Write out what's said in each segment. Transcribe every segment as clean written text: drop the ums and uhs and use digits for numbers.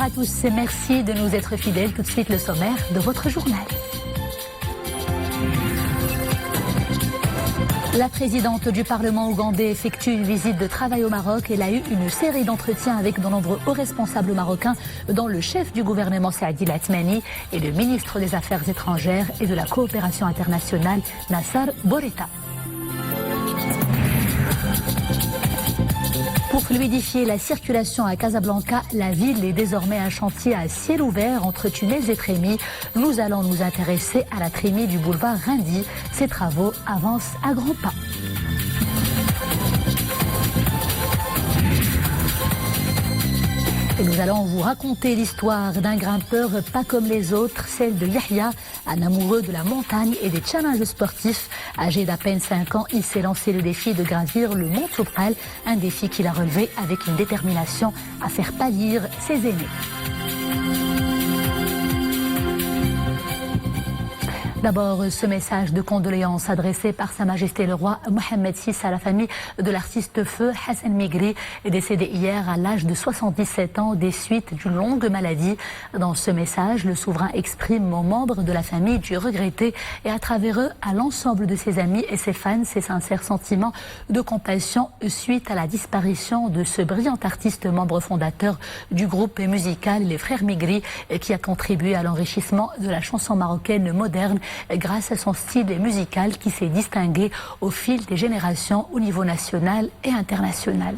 à tous et merci de nous être fidèles. Tout de suite le sommaire de votre journal. La présidente du Parlement ougandais effectue une visite de travail au Maroc. Elle a eu une série d'entretiens avec de nombreux hauts responsables marocains, dont le chef du gouvernement Saadi Latmani et le ministre des Affaires étrangères et de la coopération internationale Nassar Bourita. Pour fluidifier la circulation à Casablanca, la ville est désormais un chantier à ciel ouvert entre Tunnels et Trémi. Nous allons nous intéresser à la trémie du boulevard Rindy. Ces travaux avancent à grands pas. Et nous allons vous raconter l'histoire d'un grimpeur pas comme les autres, celle de Yahya, un amoureux de la montagne et des challenges sportifs. Âgé d'à peine 5 ans, il s'est lancé le défi de gravir le mont Toubkal, un défi qu'il a relevé avec une détermination à faire pâlir ses aînés. D'abord, ce message de condoléances adressé par Sa Majesté le Roi Mohammed VI à la famille de l'artiste feu Hassan Migri, décédé hier à l'âge de 77 ans des suites d'une longue maladie. Dans ce message, le souverain exprime aux membres de la famille du regretté et à travers eux à l'ensemble de ses amis et ses fans ses sincères sentiments de compassion suite à la disparition de ce brillant artiste membre fondateur du groupe musical Les Frères Migri qui a contribué à l'enrichissement de la chanson marocaine moderne grâce à son style musical qui s'est distingué au fil des générations au niveau national et international.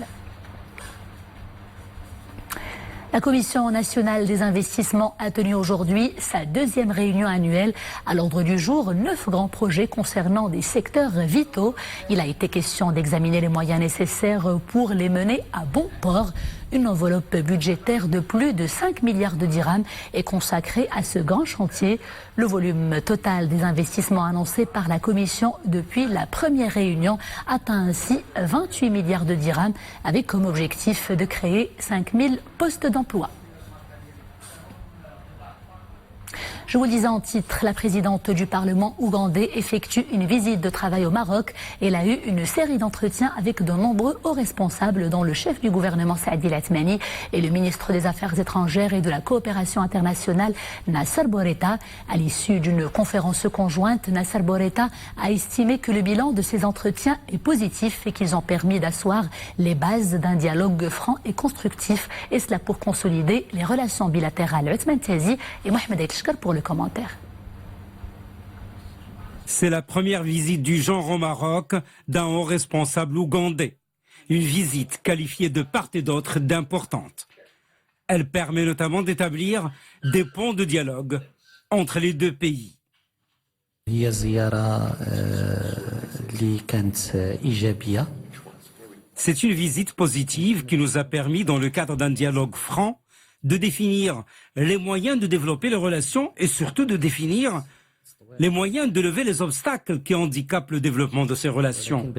La Commission nationale des investissements a tenu aujourd'hui sa deuxième réunion annuelle. À l'ordre du jour, 9 grands projets concernant des secteurs vitaux. Il a été question d'examiner les moyens nécessaires pour les mener à bon port. Une enveloppe budgétaire de plus de 5 milliards de dirhams est consacrée à ce grand chantier. Le volume total des investissements annoncés par la Commission depuis la première réunion atteint ainsi 28 milliards de dirhams avec comme objectif de créer 5 000 postes d'emploi. Je vous le disais en titre, la présidente du Parlement ougandais effectue une visite de travail au Maroc. Elle a eu une série d'entretiens avec de nombreux hauts responsables, dont le chef du gouvernement Saadi Latmani et le ministre des Affaires étrangères et de la coopération internationale Nassar Bourita. À l'issue d'une conférence conjointe, Nassar Bourita a estimé que le bilan de ces entretiens est positif et qu'ils ont permis d'asseoir les bases d'un dialogue franc et constructif, et cela pour consolider les relations bilatérales. Othman Tazi et Mohamed El-Shkar pour le commentaire. C'est la première visite du genre au Maroc d'un haut responsable ougandais. Une visite qualifiée de part et d'autre d'importante. Elle permet notamment d'établir des ponts de dialogue entre les deux pays. C'est une visite positive qui nous a permis, dans le cadre d'un dialogue franc, de définir les moyens de développer les relations et surtout de définir les moyens de lever les obstacles qui handicapent le développement de ces relations.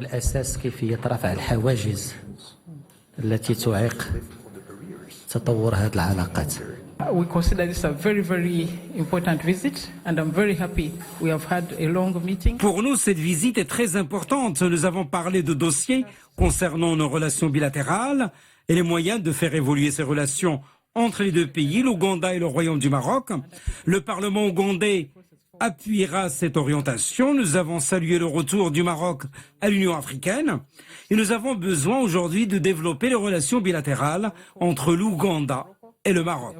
We consider this a very, very important visit and I'm very happy we have had a long meeting. Pour nous, cette visite est très importante. Nous avons parlé de dossiers concernant nos relations bilatérales et les moyens de faire évoluer ces relations entre les deux pays, l'Ouganda et le Royaume du Maroc. Le Parlement ougandais appuiera cette orientation. Nous avons salué le retour du Maroc à l'Union africaine et nous avons besoin aujourd'hui de développer les relations bilatérales entre l'Ouganda et le Maroc.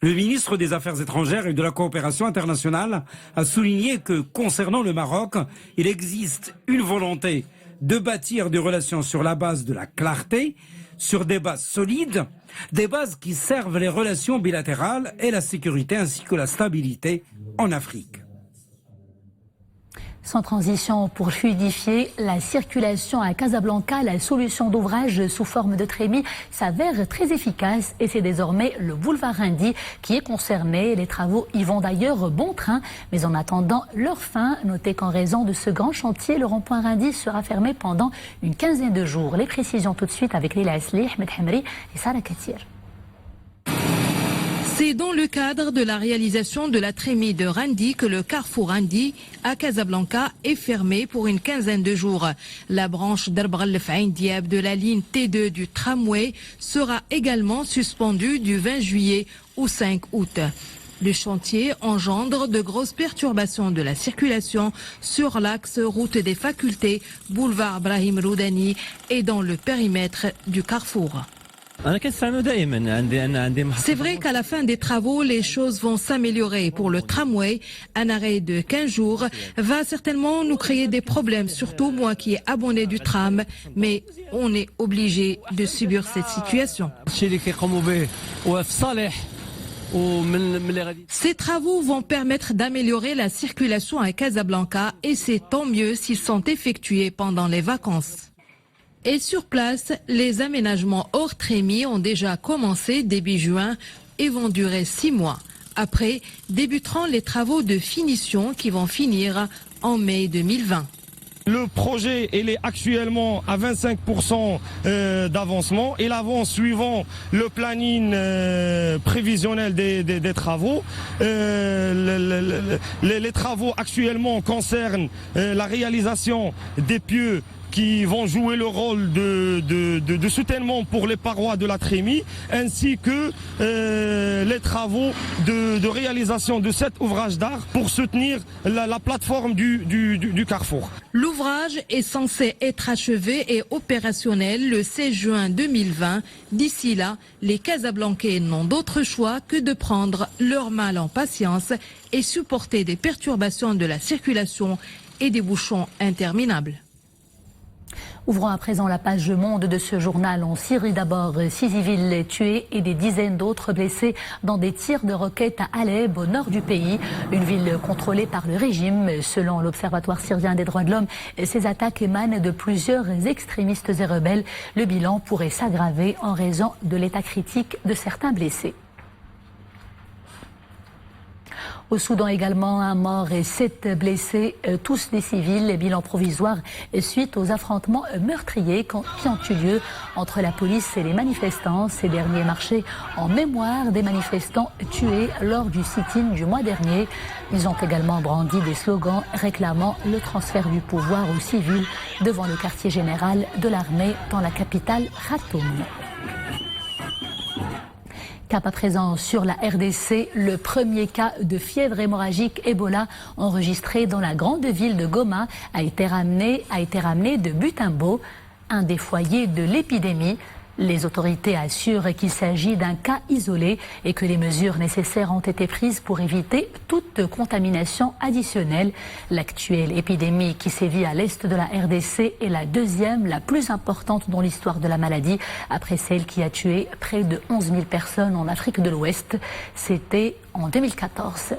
Le ministre des Affaires étrangères et de la coopération internationale a souligné que concernant le Maroc, il existe une volonté de bâtir des relations sur la base de la clarté, sur des bases solides, des bases qui servent les relations bilatérales et la sécurité ainsi que la stabilité en Afrique. Sans transition, pour fluidifier la circulation à Casablanca, la solution d'ouvrage sous forme de trémie s'avère très efficace et c'est désormais le boulevard Rindy qui est concerné. Les travaux y vont d'ailleurs bon train, mais en attendant leur fin, notez qu'en raison de ce grand chantier, le rond-point Rindy sera fermé pendant une quinzaine de jours. Les précisions tout de suite avec Lila Asli, Ahmed Hamri et Sarah Katir. C'est dans le cadre de la réalisation de la trémie de Randi que le carrefour Randi à Casablanca est fermé pour une quinzaine de jours. La branche d'Arbrel-Faïn-Diab de la ligne T2 du tramway sera également suspendue du 20 juillet au 5 août. Le chantier engendre de grosses perturbations de la circulation sur l'axe route des facultés, boulevard Brahim Roudani et dans le périmètre du carrefour. C'est vrai qu'à la fin des travaux, les choses vont s'améliorer. Pour le tramway, un arrêt de 15 jours va certainement nous créer des problèmes, surtout moi qui ai abonné du tram. Mais on est obligé de subir cette situation. Ces travaux vont permettre d'améliorer la circulation à Casablanca et c'est tant mieux s'ils sont effectués pendant les vacances. Et sur place, les aménagements hors trémie ont déjà commencé début juin et vont durer 6 mois. Après, débuteront les travaux de finition qui vont finir en mai 2020. Le projet il est actuellement à 25% d'avancement. Il avance suivant le planning prévisionnel des travaux. Les travaux actuellement concernent la réalisation des pieux qui vont jouer le rôle de soutènement pour les parois de la trémie, ainsi que les travaux de réalisation de cet ouvrage d'art pour soutenir la plateforme du carrefour. L'ouvrage est censé être achevé et opérationnel le 16 juin 2020. D'ici là, les Casablancais n'ont d'autre choix que de prendre leur mal en patience et supporter des perturbations de la circulation et des bouchons interminables. Ouvrons à présent la page Monde de ce journal. En Syrie d'abord, 6 civils tués et des dizaines d'autres blessés dans des tirs de roquettes à Alep, au nord du pays, une ville contrôlée par le régime. Selon l'Observatoire syrien des droits de l'homme, ces attaques émanent de plusieurs extrémistes et rebelles. Le bilan pourrait s'aggraver en raison de l'état critique de certains blessés. Au Soudan également, un mort et 7 blessés, tous des civils, bilan provisoire suite aux affrontements meurtriers qui ont eu lieu entre la police et les manifestants. Ces derniers marchaient en mémoire des manifestants tués lors du sit-in du mois dernier. Ils ont également brandi des slogans réclamant le transfert du pouvoir aux civils devant le quartier général de l'armée dans la capitale Khartoum. Cap à présent sur la RDC, le premier cas de fièvre hémorragique Ebola enregistré dans la grande ville de Goma a été ramené de Butembo, un des foyers de l'épidémie. Les autorités assurent qu'il s'agit d'un cas isolé et que les mesures nécessaires ont été prises pour éviter toute contamination additionnelle. L'actuelle épidémie qui sévit à l'est de la RDC est la deuxième, la plus importante dans l'histoire de la maladie, après celle qui a tué près de 11 000 personnes en Afrique de l'Ouest. C'était en 2014.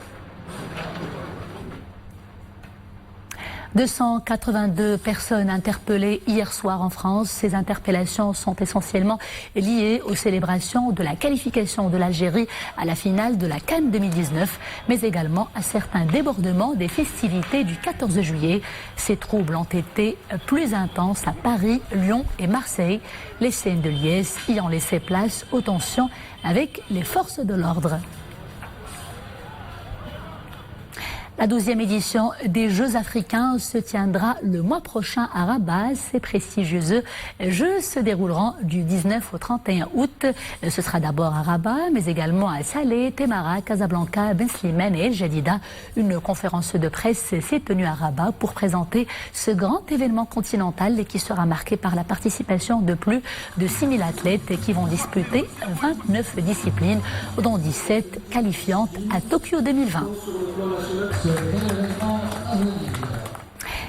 282 personnes interpellées hier soir en France. Ces interpellations sont essentiellement liées aux célébrations de la qualification de l'Algérie à la finale de la CAN 2019, mais également à certains débordements des festivités du 14 juillet. Ces troubles ont été plus intenses à Paris, Lyon et Marseille. Les scènes de liesse y ont laissé place aux tensions avec les forces de l'ordre. La 12e édition des Jeux africains se tiendra le mois prochain à Rabat. Ces prestigieux Jeux se dérouleront du 19 au 31 août. Ce sera d'abord à Rabat, mais également à Salé, Temara, Casablanca, Ben Slimane et El Jadida. Une conférence de presse s'est tenue à Rabat pour présenter ce grand événement continental qui sera marqué par la participation de plus de 6 000 athlètes qui vont disputer 29 disciplines, dont 17 qualifiantes à Tokyo 2020.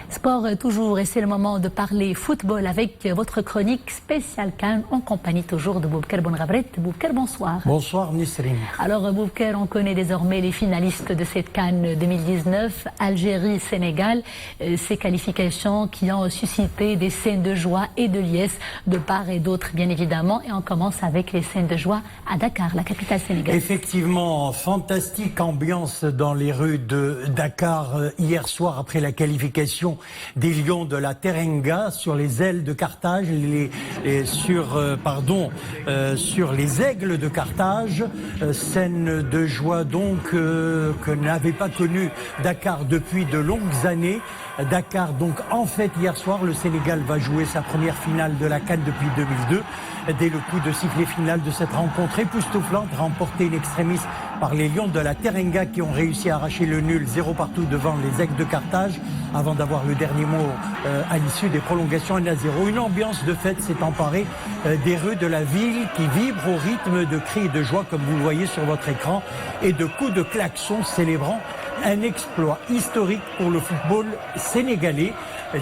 Sport toujours, et c'est le moment de parler football avec votre chronique spéciale CAN en compagnie toujours de Boubacar Bonravret. Boubacar, bonsoir. Bonsoir Nisrine. Alors Boubacar, on connaît désormais les finalistes de cette CAN 2019, Algérie, Sénégal, ces qualifications qui ont suscité des scènes de joie et de liesse de part et d'autre bien évidemment, et on commence avec les scènes de joie à Dakar, la capitale sénégalaise. Effectivement, fantastique ambiance dans les rues de Dakar hier soir après la qualification des Lions de la Teranga sur les ailes de Carthage, sur les aigles de Carthage. Scène de joie donc que n'avait pas connu Dakar depuis de longues années. Dakar donc en fête hier soir, le Sénégal va jouer sa première finale de la CAN depuis 2002. Dès le coup de sifflet final de cette rencontre époustouflante, remportée in extremis par les Lions de la Teranga qui ont réussi à arracher le nul 0 partout devant les Aigles de Carthage avant d'avoir le dernier mot à l'issue des prolongations 1-0. Une ambiance de fête s'est emparée des rues de la ville qui vibrent au rythme de cris et de joie comme vous le voyez sur votre écran et de coups de klaxon célébrant un exploit historique pour le football sénégalais.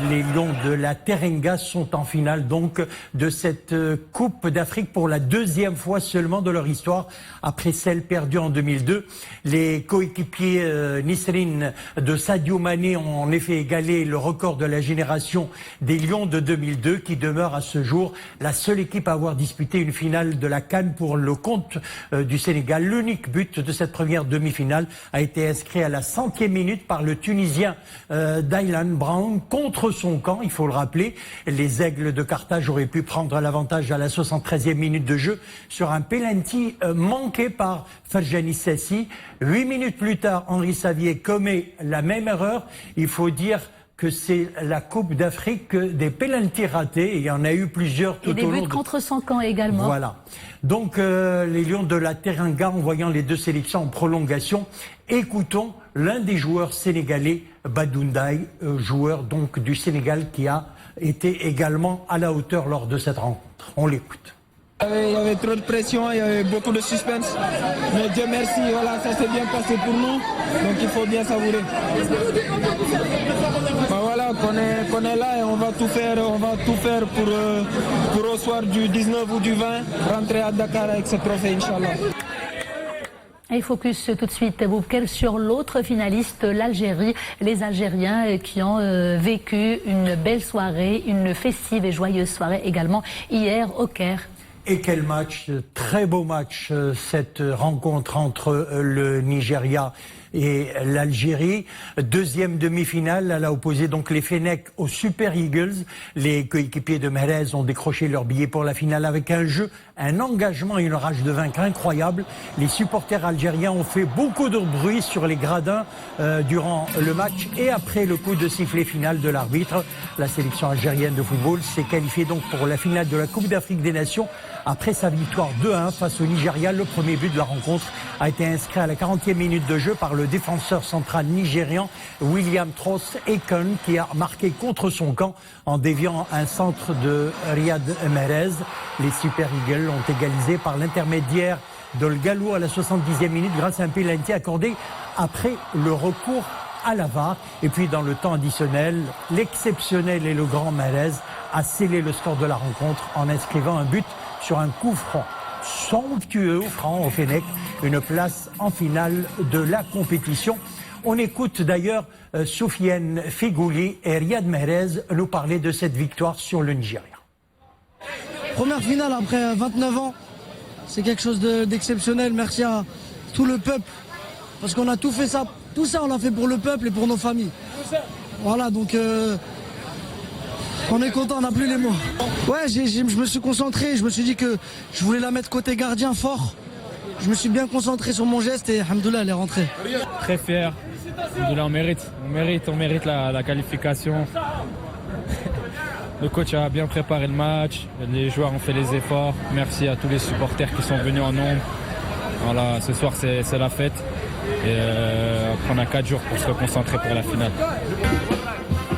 Les Lions de la Teranga sont en finale donc de cette Coupe d'Afrique pour la deuxième fois seulement de leur histoire après celle perdue en 2002. Les coéquipiers Nisrine de Sadio Mané ont en effet égalé le record de la génération des Lions de 2002 qui demeure à ce jour la seule équipe à avoir disputé une finale de la CAN pour le compte du Sénégal. L'unique but de cette première demi-finale a été inscrit à la 100e minute par le Tunisien Dylan Brown contre son camp, il faut le rappeler. Les Aigles de Carthage auraient pu prendre l'avantage à la 73e minute de jeu sur un penalty manqué par Ferjani Sessi. 8 minutes plus tard, Henri Savier commet la même erreur. Il faut dire que c'est la Coupe d'Afrique des pénaltys ratés. Il y en a eu plusieurs tout au long. Et des buts contre son camp également. Voilà. Donc les Lions de la Teranga, en voyant les deux sélections en prolongation, écoutons l'un des joueurs sénégalais, Badoundaï, joueur donc du Sénégal qui a été également à la hauteur lors de cette rencontre. On l'écoute. Il y avait trop de pression, il y avait beaucoup de suspense. Mais Dieu merci, voilà, ça s'est bien passé pour nous. Donc il faut bien savourer. Voilà, qu'on est là et on va tout faire pour au soir du 19 ou du 20, rentrer à Dakar avec ce trophée, Inch'Allah. Et focus tout de suite, Boubker, sur l'autre finaliste, l'Algérie. Les Algériens qui ont vécu une belle soirée, une festive et joyeuse soirée également hier au Caire. Et quel match, très beau match, cette rencontre entre le Nigeria et l'Algérie. Deuxième demi-finale, elle a opposé donc les Fennecs aux Super Eagles. Les coéquipiers de Mahrez ont décroché leur billet pour la finale avec un jeu, un engagement et une rage de vaincre incroyable. Les supporters algériens ont fait beaucoup de bruit sur les gradins durant le match et après le coup de sifflet final de l'arbitre. La sélection algérienne de football s'est qualifiée donc pour la finale de la Coupe d'Afrique des Nations après sa victoire 2-1 face au Nigeria. Le premier but de la rencontre a été inscrit à la 40e minute de jeu par le défenseur central nigérian William Trost Ekon qui a marqué contre son camp en déviant un centre de Riyad Mahrez. Les Super Eagles ont égalisé par l'intermédiaire d'Olgalou à la 70e minute grâce à un pénalty accordé après le recours à la VAR. Et puis dans le temps additionnel, l'exceptionnel et le grand Mahrez a scellé le score de la rencontre en inscrivant un but sur un coup franc. Somptueux franc au Fennec, une place en finale de la compétition. On écoute d'ailleurs Soufiane Figouli et Riyad Mahrez nous parler de cette victoire sur le Nigeria. Première finale après 29 ans, c'est quelque chose d'exceptionnel. Merci à tout le peuple, parce qu'on a tout fait ça, tout ça on l'a fait pour le peuple et pour nos familles. Voilà, donc on est content, on n'a plus les mots. Ouais, je me suis concentré, je me suis dit que je voulais la mettre côté gardien fort. Je me suis bien concentré sur mon geste et alhamdoulilah, elle est rentrée. Très fier, alhamdoulilah, on mérite la qualification. Le coach a bien préparé le match, les joueurs ont fait les efforts. Merci à tous les supporters qui sont venus en nombre. Voilà, ce soir c'est la fête. Et on a 4 jours pour se concentrer pour la finale.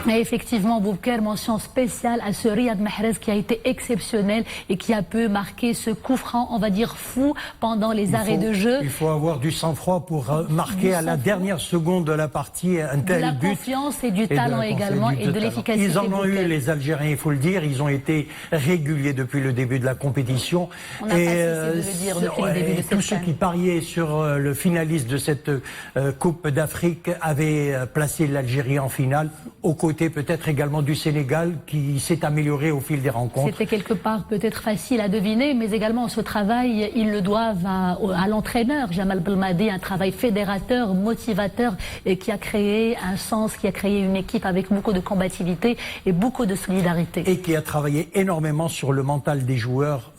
Et effectivement, Boubker, mention spéciale à ce Riyad Mahrez qui a été exceptionnel et qui a pu marquer ce coup franc, on va dire fou, pendant les arrêts de jeu. Il faut avoir du sang-froid pour marquer à la dernière seconde de la partie un tel but. De la confiance et du talent également et de l'efficacité. Ils en ont eu, les Algériens, il faut le dire. Ils ont été réguliers depuis le début de la compétition. On n'a pas cessé de le dire depuis le début de cette tous ceux qui pariaient sur le finaliste de cette Coupe d'Afrique avaient placé l'Algérie en finale aux côtés côté peut-être également du Sénégal qui s'est amélioré au fil des rencontres. C'était quelque part peut-être facile à deviner, mais également ce travail, ils le doivent à l'entraîneur Jamal Belmadi, un travail fédérateur, motivateur, et qui a créé un sens, qui a créé une équipe avec beaucoup de combativité et beaucoup de solidarité. Et qui a travaillé énormément sur le mental des joueurs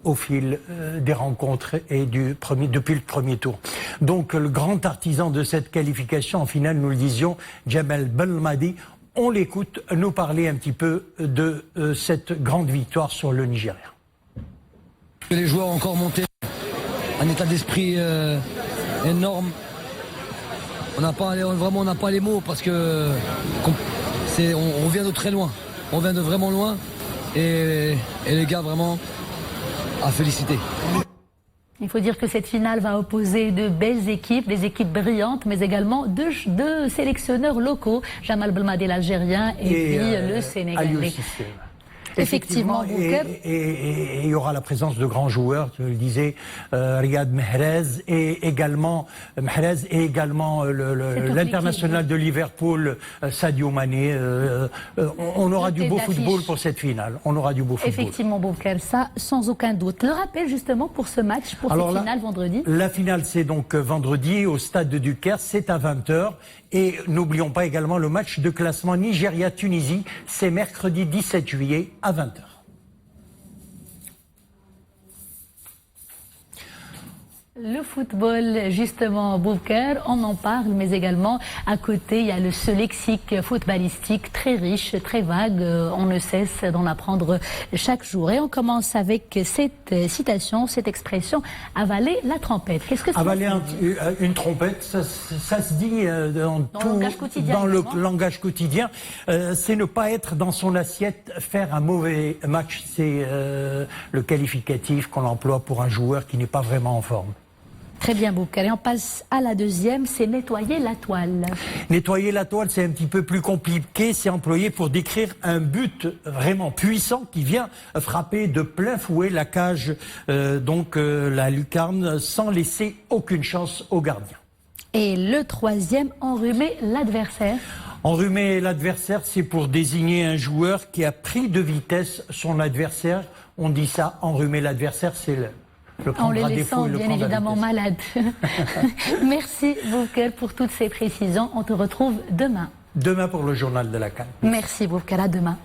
au fil des rencontres et depuis le premier tour. Donc le grand artisan de cette qualification, en finale, nous le disions, Jamal Belmadi, on l'écoute nous parler un petit peu de cette grande victoire sur le Nigeria. Les joueurs ont encore monté un état d'esprit énorme. On n'a pas les mots parce que on vient de très loin. On vient de vraiment loin et les gars vraiment à féliciter. Il faut dire que cette finale va opposer de belles équipes, des équipes brillantes, mais également deux sélectionneurs locaux, Jamal Belmadi l'Algérien et puis le Sénégalais. Effectivement, et il y aura la présence de grands joueurs, tu le disais, Riyad Mahrez et également l'international de Liverpool, Sadio Mané. On aura du beau football pour cette finale. On aura du beau football. Effectivement, Boubacar, ça sans aucun doute. Le rappel justement pour ce match, pour cette finale vendredi. La finale, c'est donc vendredi au stade du Caire, c'est à 20h. Et n'oublions pas également le match de classement Nigeria-Tunisie, c'est mercredi 17 juillet à 20h. Le football, justement, Boubacar, on en parle, mais également à côté, il y a ce lexique footballistique très riche, très vague. On ne cesse d'en apprendre chaque jour. Et on commence avec cette citation, cette expression, avaler la trompette. Qu'est-ce que ça veut dire ? Avaler une trompette, ça se dit dans le langage quotidien. C'est ne pas être dans son assiette, faire un mauvais match. C'est le qualificatif qu'on emploie pour un joueur qui n'est pas vraiment en forme. Très bien, Boubacar. Et on passe à la deuxième, c'est nettoyer la toile. Nettoyer la toile, c'est un petit peu plus compliqué. C'est employé pour décrire un but vraiment puissant qui vient frapper de plein fouet la cage, la lucarne, sans laisser aucune chance au gardien. Et le troisième, enrhumer l'adversaire. Enrhumer l'adversaire, c'est pour désigner un joueur qui a pris de vitesse son adversaire. On dit ça, enrhumer l'adversaire, c'est en les laissant bien évidemment malades. Merci Boubacar pour toutes ces précisions. On te retrouve demain. Demain pour le journal de la CAN. Merci Boubacar, à demain.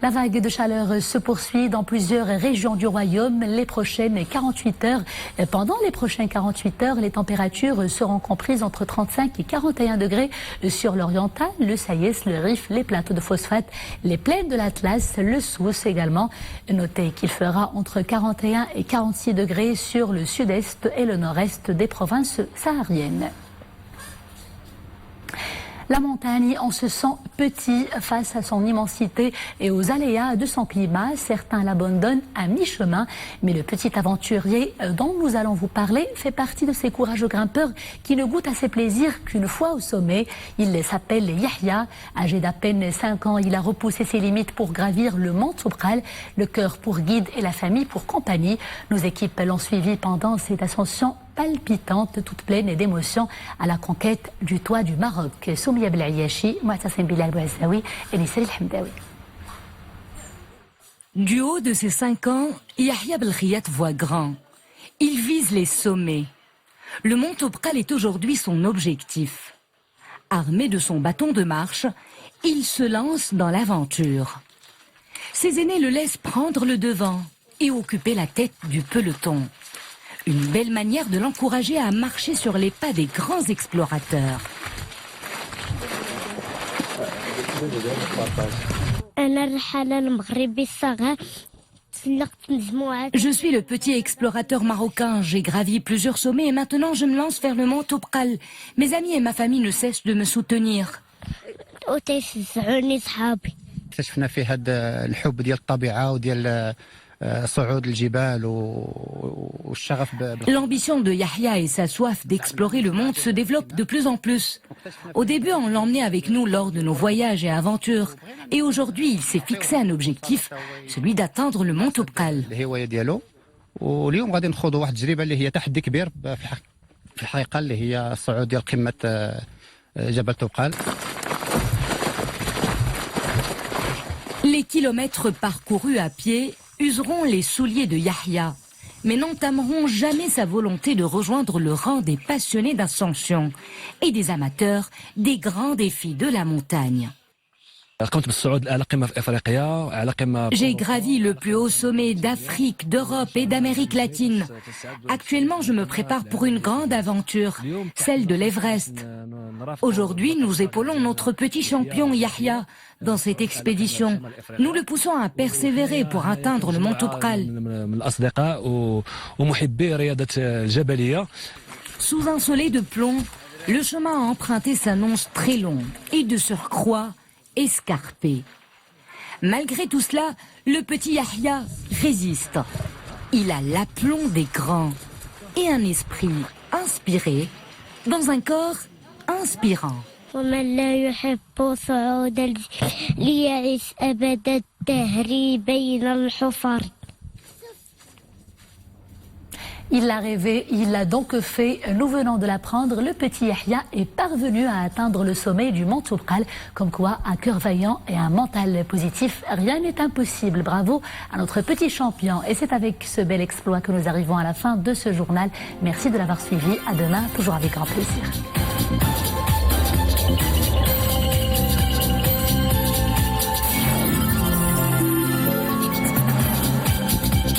La vague de chaleur se poursuit dans plusieurs régions du royaume les prochaines 48 heures. Pendant les prochaines 48 heures, les températures seront comprises entre 35 et 41 degrés sur l'Oriental, le Saïs, le Rif, les plateaux de phosphate, les plaines de l'Atlas, le Souss également. Notez qu'il fera entre 41 et 46 degrés sur le sud-est et le nord-est des provinces sahariennes. La montagne, on se sent petit face à son immensité et aux aléas de son climat. Certains l'abandonnent à mi-chemin, mais le petit aventurier dont nous allons vous parler fait partie de ces courageux grimpeurs qui ne goûtent à ses plaisirs qu'une fois au sommet. Il s'appelle Yahya. Âgé d'à peine 5 ans, il a repoussé ses limites pour gravir le mont Toubkal, le cœur pour guide et la famille pour compagnie. Nos équipes l'ont suivi pendant cette ascension palpitante, toute pleine d'émotions à la conquête du toit du Maroc. Soumia Belayachi, Mouatassim Bilal Bouazaoui et Nissel Hamdaoui. Du haut de ses 5 ans, Yahya Belkhiyat voit grand. Il vise les sommets. Le mont Toubkal est aujourd'hui son objectif. Armé de son bâton de marche, il se lance dans l'aventure. Ses aînés le laissent prendre le devant et occuper la tête du peloton. Une belle manière de l'encourager à marcher sur les pas des grands explorateurs. Je suis le petit explorateur marocain. J'ai gravi plusieurs sommets et maintenant je me lance vers le mont Toubkal. Mes amis et ma famille ne cessent de me soutenir. L'ambition de Yahya et sa soif d'explorer le monde se développent de plus en plus. Au début, on l'emmenait avec nous lors de nos voyages et aventures. Et aujourd'hui, il s'est fixé un objectif, celui d'atteindre le mont Toubkal. Les kilomètres parcourus à pied useront les souliers de Yahya, mais n'entameront jamais sa volonté de rejoindre le rang des passionnés d'ascension et des amateurs des grands défis de la montagne. J'ai gravi le plus haut sommet d'Afrique, d'Europe et d'Amérique latine. Actuellement, je me prépare pour une grande aventure, celle de l'Everest. Aujourd'hui, nous épaulons notre petit champion Yahya dans cette expédition. Nous le poussons à persévérer pour atteindre le mont Toubkal. Sous un soleil de plomb, le chemin à emprunter s'annonce très long et de surcroît escarpé. Malgré tout cela, le petit Yahya résiste. Il a l'aplomb des grands et un esprit inspiré dans un corps inspirant. Il l'a rêvé, il l'a donc fait. Nous venons de l'apprendre, le petit Yahya est parvenu à atteindre le sommet du mont Toubkal. Comme quoi, un cœur vaillant et un mental positif, rien n'est impossible. Bravo à notre petit champion. Et c'est avec ce bel exploit que nous arrivons à la fin de ce journal. Merci de l'avoir suivi. À demain, toujours avec grand plaisir.